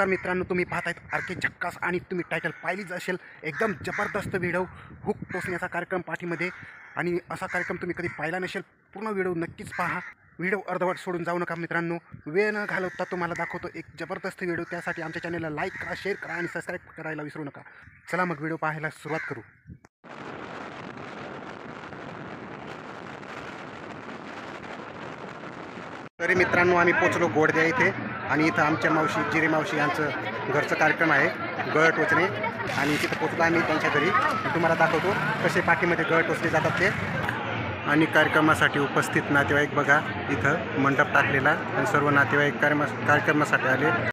नमस्कार मित्रांनो, तुम्ही पाहतायत आरके झक्कास आणि तुम्ही टायटल पाहिलीच असेल. एकदम जबरदस्त व्हिडिओ, हुक टोचण्याचा कार्यक्रम पाठीमध्ये. आणि असा कार्यक्रम तुम्ही कधी पाहिला नसेल. पूर्ण व्हिडिओ नक्कीच पहा. व्हिडिओ अर्धवट सोडून जाऊ नका मित्रांनो. वेळ न घालवता तुम्हाला दाखवतो एक जबरदस्त व्हिडिओ. त्यासाठी आमच्या चॅनलला लाईक करा, शेअर करा आणि सबस्क्राईब करायला विसरू नका. चला मग व्हिडिओ पाहायला सुरुवात करू. तरी मित्रांनो, आम्ही पोचलो गोडद्या इथे. आणि इथं आमच्या मावशी, जिरे मावशी यांचं घरचं कार्यक्रम आहे, गळ टोचणे. आणि तिथं पोचलो आम्ही त्यांच्या घरी. तुम्हाला दाखवतो कसे पाठीमध्ये गळ टोचले जातात ते. आणि कार्यक्रमासाठी उपस्थित नातेवाईक बघा, इथं मंडप टाकलेला आणि सर्व नातेवाईक कार्यक्रमासाठी आले.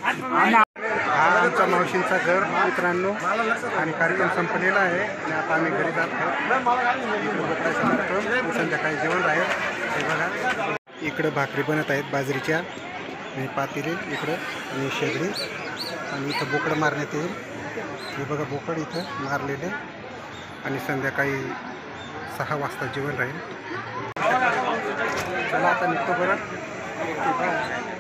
हा आमचा मावशींचा घर मित्रांनो आणि कार्यक्रम संपलेला आहे आणि आता आम्ही घरी जात आहोत. संध्याकाळी जेवण राहील. हे बघा इकडं भाकरी बनत आहेत बाजरीच्या आणि पातेले इकडं आणि शेगडी आणि इथं बोकडं मारण्यात येईल. हे बघा बोकड इथं मारलेले आणि संध्याकाळी 6 वाजता जेवण राहील. चला आता निघतो बरं. Okay bye.